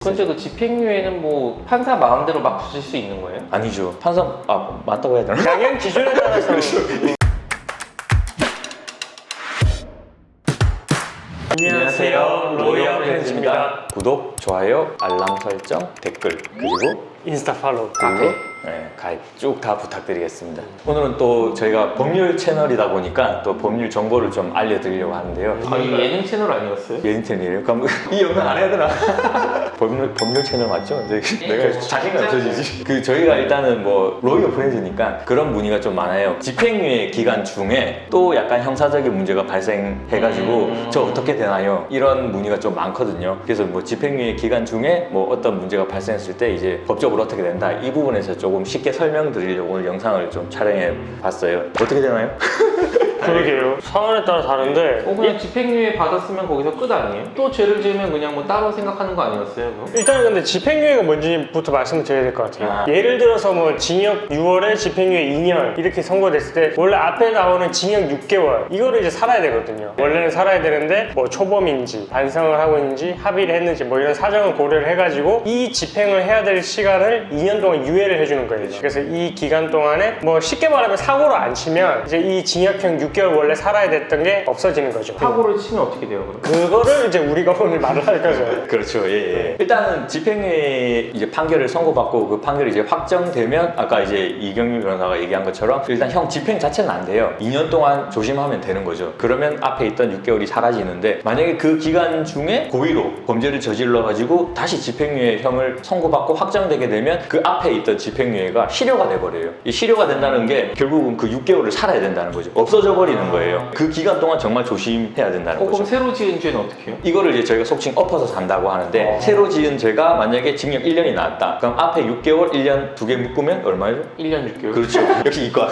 근데 그 집행유예는 뭐 판사 마음대로 막 붙일 수 있는 거예요? 아니죠. 판사 맞다고 해야 되나? 양형 기준에 따라서 안녕하세요, 로이어 렌즈입니다. 구독, 좋아요, 알람 설정, 댓글 그리고 인스타 팔로우 가입 쭉 다 부탁드리겠습니다. 오늘은 또 저희가 법률 채널이다 보니까 또 법률 정보를 좀 알려드리려고 하는데요. 아니 예능 채널 아니었어요? 예능 채널이에요? 그럼 이 영상 안 해야 되나? 법률 채널 맞죠? 내가 자신감 없어지지. 저희가 일단은 뭐 로이어 프렌즈니까 그런 문의가 좀 많아요. 집행유예 기간 중에 또 약간 형사적인 문제가 발생해가지고 저 어떻게 되나요? 이런 문의가 좀 많거든요. 그래서 뭐 집행유예 기간 중에 뭐 어떤 문제가 발생했을 때 이제 법적으로 어떻게 된다 이 부분에서 조금 쉽게 설명드리려고 오늘 영상을 좀 촬영해 봤어요. 어떻게 되나요? 그러게요. 사안에 따라 다른데 그냥 집행유예 받았으면 거기서 끝 아니에요? 또 죄를 지으면 그냥 뭐 따로 생각하는 거 아니었어요? 그럼? 일단은 근데 집행유예가 뭔지부터 말씀을 드려야 될 것 같아요. 예를 들어서 뭐 징역 6월에 집행유예 2년 이렇게 선고됐을 때 원래 앞에 나오는 징역 6개월 이거를 이제 살아야 되거든요. 원래는 살아야 되는데 뭐 초범인지 반성을 하고 있는지 합의를 했는지 뭐 이런 사정을 고려를 해가지고 이 집행을 해야 될 시간을 2년 동안 유예를 해주는 거예요. 그래서 이 기간 동안에 뭐 쉽게 말하면 사고를 안 치면 이제 이 징역형 6개월 원래 살아야 됐던 게 없어지는 거죠. 사고를 치면 어떻게 돼요 그럼? 그거를 이제 우리가 오늘 말을 할 거죠. 그렇죠. 예. 일단은 집행유예 이제 판결을 선고받고 그 판결이 이제 확정되면 아까 이제 이경률 변호사가 얘기한 것처럼 일단 형 집행 자체는 안 돼요. 2년 동안 조심하면 되는 거죠. 그러면 앞에 있던 6개월이 사라지는데 만약에 그 기간 중에 고의로 범죄를 저질러 가지고 다시 집행유예형을 선고받고 확정되게 되면 그 앞에 있던 집행유예가 실효가 돼 버려요. 이 실효가 된다는 게 결국은 그 6개월을 살아야 된다는 거죠. 없어져 버리는 거예요. 그 기간 동안 정말 조심해야 된다는 거죠. 그럼 새로 지은 죄는 어떻게 해요? 이거를 이제 저희가 속칭 엎어서 산다고 하는데 새로 지은 죄가 만약에 징역 1년이 나왔다. 그럼 앞에 6개월, 1년 두 개 묶으면 얼마죠? 1년 6개월? 그렇죠. 역시 이과.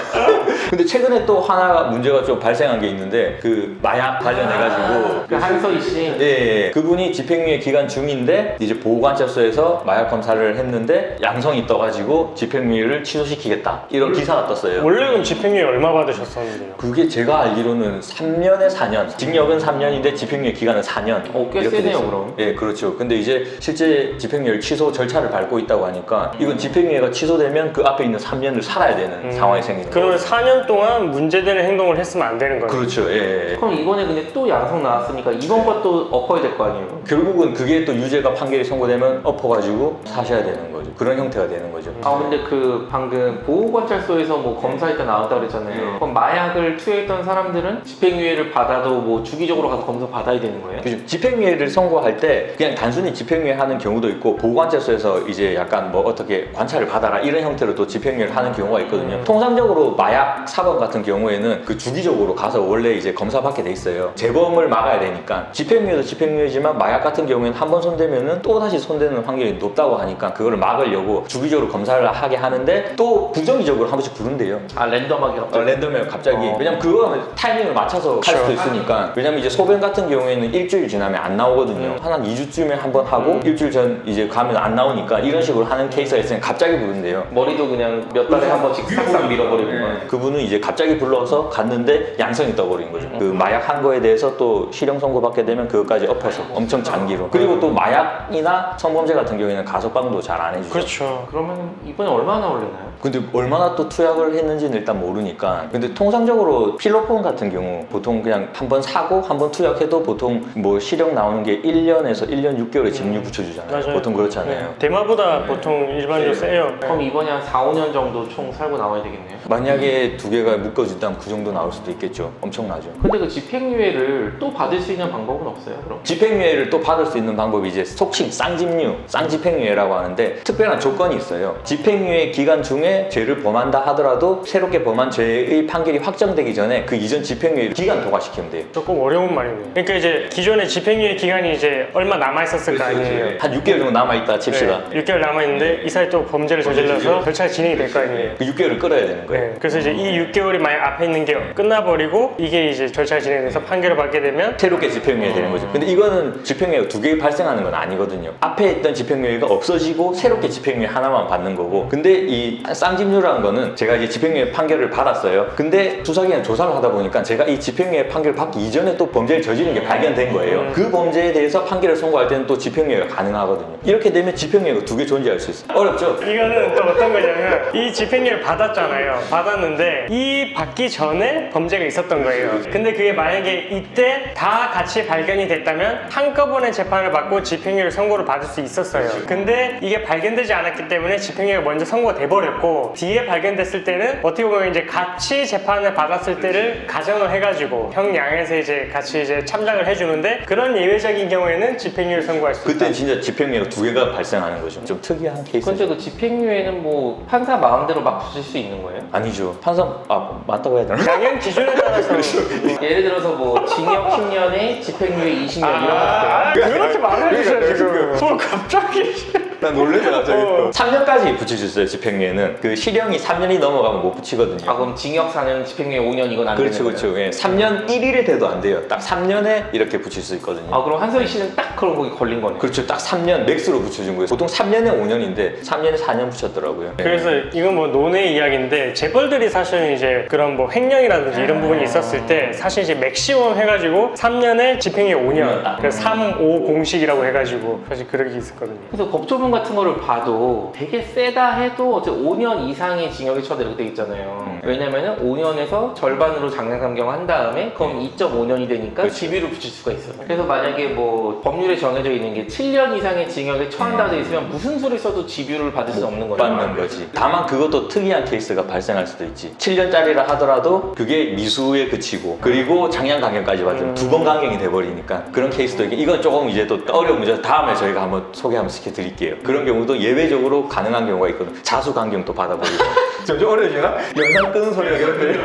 근데 최근에 또 하나 문제가 좀 발생한 게 있는데 그 마약 관련해가지고 그 한서희 씨? 예. 그분이 집행유예 기간 중인데 이제 보호관찰소에서 마약 검사를 했는데 양성이 떠가지고 집행유예를 취소시키겠다. 이런 기사가 떴어요. 원래 그럼 집행유예 얼마 받으셨었는데요? 그게 제가 알기로는 3년에 4년. 징역은 3년인데 집행유예 기간은 4년. 꽤 이렇게 세네요, 됐어요. 그럼. 예, 그렇죠. 근데 이제 실제 집행유예 취소 절차를 밟고 있다고 하니까 이건 집행유예가 취소되면 그 앞에 있는 3년을 살아야 되는 상황이 생기는 거예요. 그러면 4년 동안 문제되는 행동을 했으면 안 되는 거예요. 그렇죠. 예. 그럼 이번에 근데 또 양성 나왔으니까 이번 것도 엎어야 될 거 아니에요? 결국은 그게 또 유죄가 판결이 선고되면 엎어가지고 사셔야 되는 거죠. 그런 형태가 되는 거죠. 아 근데 그 방금 보호관찰소에서 뭐 검사할 때 나왔다 그랬잖아요. 그럼 마약을 투여했던 사람들은 집행유예를 받아도 뭐 주기적으로 가서 검사 받아야 되는 거예요? 그죠. 집행유예를 선고할 때 그냥 단순히 집행유예 하는 경우도 있고 보호관찰소에서 이제 약간 뭐 어떻게 관찰을 받아라 이런 형태로 또 집행유예를 하는 경우가 있거든요. 통상적으로 마약 사범 같은 경우에는 그 주기적으로 가서 원래 이제 검사받게 돼 있어요. 재범을 막아야 되니까. 집행유예도 집행유예지만 마약 같은 경우에는 한 번 손대면은 또 다시 손대는 확률이 높다고 하니까 그거를 막으려고 주기적으로 검사를 하게 하는데 또 부정기적으로 한 번씩 부른대요. 아 랜덤하게 갑자기? 랜덤에 갑자기. 왜냐면 그거는 타이밍을 맞춰서 할 수도 있으니까. 왜냐면 이제 소변 같은 경우에는 일주일 지나면 안 나오거든요. 한 2주쯤에 한 번 하고 일주일 전 이제 가면 안 나오니까 이런 식으로 하는 케이스가 있으면 갑자기 부른대요. 머리도 그냥 몇 달에 한 번씩 싹싹 밀어버리고 그분은 이제 갑자기 불러서 갔는데 양성이 떠버린 거죠. 그 마약 한 거에 대해서 또 실형 선고받게 되면 그것까지 엎어서 엄청 장기로. 그리고 또 마약이나 성범죄 같은 경우에는 가석방도 잘 안 해주죠. 그렇죠. 그러면 이번에 얼마나 올리나요? 근데 얼마나 또 투약을 했는지는 일단 모르니까. 근데 통상적으로 필로폰 같은 경우 보통 그냥 한 번 사고 한 번 투약해도 보통 뭐 실형 나오는 게 1년에서 1년 6개월에 징역 붙여주잖아요. 맞아요. 보통 그렇잖아요. 대마보다 보통 일반적으로 세요. 그럼 이번에 한 4, 5년 정도 총 살고 나와야 되겠네요? 만약에 두 개가 묶어준다면 그 정도 나올 수도 있겠죠. 엄청나죠. 근데 그 집행유예를 또 받을 수 있는 방법은 없어요 그럼? 집행유예를 또 받을 수 있는 방법이 이제 속칭 쌍집류, 쌍집행유예라고 하는데 특별한 조건이 있어요. 집행유예 기간 중에 죄를 범한다 하더라도 새롭게 범한 죄의 판결이 확정되기 전에 그 이전 집행유예를 기간 도과시키면 돼요. 조금 어려운 말이네요. 그러니까 이제 기존의 집행유예 기간이 이제 얼마 남아있었을 거 아니에요. 한 6개월 정도 남아있다 칩시다. 6개월 남아있는데 이 사이 또 범죄를 저질러서 절차가 진행이 될 거 아니에요. 그 6개월을 끌어야 되는 거예요. 네, 그래서 이제 이 6개월이 만약 앞에 있는 게 끝나버리고 이게 이제 절차가 진행돼서 판결을 받게 되면 새롭게 집행유예 되는 거죠. 근데 이거는 집행유예가 두 개 발생하는 건 아니거든요. 앞에 있던 집행유예가 없어지고 새롭게 집행유예 하나만 받는 거고. 근데 이 쌍집류라는 거는 제가 이제 집행유예 판결을 받았어요. 근데 수사기관 조사를 하다 보니까 제가 이 집행유예 판결을 받기 이전에 또 범죄를 저지른 게 발견된 거예요. 그 범죄에 대해서 판결을 선고할 때는 또 집행유예가 가능하거든요. 이렇게 되면 집행유예가 두 개 존재할 수 있어요. 어렵죠? 이거는 또 어떤 거냐면 이 집행유예를 받았잖아요. 받았는데 이 받기 전에 범죄가 있었던 거예요. 근데 그게 만약에 이때 다 같이 발견이 됐다면 한꺼번에 재판을 받고 집행유예 선고를 받을 수 있었어요. 근데 이게 발견되지 않았기 때문에 집행유예가 먼저 선고가 돼버렸고 뒤에 발견됐을 때는 어떻게 보면 이제 같이 재판을 받았을 때를 가정을 해가지고 형 양에서 이제 같이 이제 참작을 해주는데 그런 예외적인 경우에는 집행유예를 선고할 수 있다. 그때는 진짜 집행유예가 두 개가 발생하는 거죠. 좀 특이한 케이스죠. 근데 그 집행유예는 뭐 판사 마음대로 막 붙일 수 있는 거예요? 아니죠. 판사 맞다고 해야 되나? 양형 기준에 따라서 예를 들어서 뭐 징역 10년에 집행유예 20년 이런 거 돼요? 그렇게 말해주셔 지금. 갑자기. 난 놀래서 갑자기 3년까지 붙일 수 있어요. 집행유예는 그 실형이 3년이 넘어가면 못 붙이거든요. 아 그럼 징역 4년, 집행유예 5년 이건 안 그렇죠, 되는 거예요? 그렇죠. 예, 3년 1일 돼도 안 돼요. 딱 3년에 이렇게 붙일 수 있거든요. 아 그럼 한솔이 씨는 딱 그런 거기 걸린 거네요. 그렇죠. 딱 3년 맥스로 붙여준 거예요. 보통 3년에 5년인데 3년에 4년 붙였더라고요. 예. 그래서 이건 뭐 논의 이야기인데 재벌들이 사실은 이제 그런 뭐 횡령이라든지 이런 부분이 있었을 때 사실 이제 맥시멈 해가지고 3년에 집행유예 5년 그래서 3-5 공식이라고 해가지고 사실 그런 게 있었거든요. 그래서 법조문 같은 거를 봐도 되게 세다 해도 어째 5년 이상의 징역이 처하다 이렇게 돼 있잖아요. 왜냐면은 5년에서 절반으로 장량 감경한 다음에 그럼 2.5년이 되니까 그렇죠. 집유를 붙일 수가 있어요. 그래서 만약에 뭐 법률에 정해져 있는 게 7년 이상의 징역에 처한다고 돼 있으면 무슨 수를 써도 집유를 받을 수 없는 거죠. 받는 거지. 다만 그것도 특이한 케이스가 발생할 수도 있지. 7년짜리라 하더라도 그게 미수에 그치고 그리고 장량 감경까지 받으면 두 번 감경이 돼버리니까 그런 케이스도 있고 이건 조금 이제 또 어려운 문제 다음에 저희가 한번 소개 한번 시켜드릴게요. 그런 경우도 예외적으로 가능한 경우가 있거든. 자수 감경도 받아버리고. 점점 어려워지나? 영상 끄는 소리가 그런데.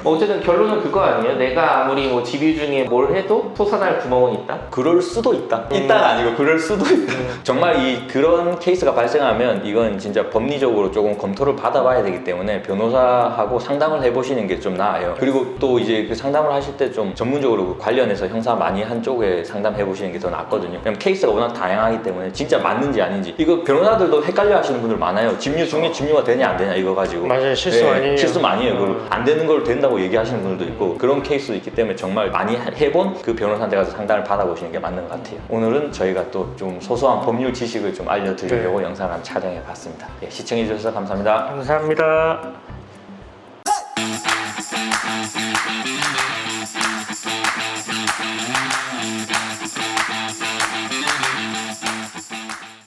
어쨌든 결론은 그거 아니에요? 내가 아무리 뭐 집유 중에 뭘 해도 솟아날 구멍은 있다? 그럴 수도 있다. 있다가 아니고 그럴 수도 있다. 정말 그런 케이스가 발생하면 이건 진짜 법리적으로 조금 검토를 받아봐야 되기 때문에 변호사하고 상담을 해보시는 게 좀 나아요. 그리고 또 이제 그 상담을 하실 때 좀 전문적으로 그 관련해서 형사 많이 한 쪽에 상담해 보시는 게 더 낫거든요. 왜냐면 케이스가 워낙 다양하기 때문에 진짜 맞는지 아닌지 이거 변호사들도 헷갈려 하시는 분들 많아요. 집유 중에 집유가 되냐 안 되냐 이거 가지고 맞아요. 실수 많이 해요. 실수 많이 해요. 그리고 안 되는 걸 된다고 얘기하시는 분들도 있고 그런 케이스도 있기 때문에 정말 많이 해본 그 변호사한테 가서 상담을 받아보시는 게 맞는 것 같아요. 오늘은 저희가 또 좀 소소한 법률 지식을 좀 알려드리려고 영상을 한번 촬영해 봤습니다. 예, 시청해 주셔서 감사합니다. 감사합니다.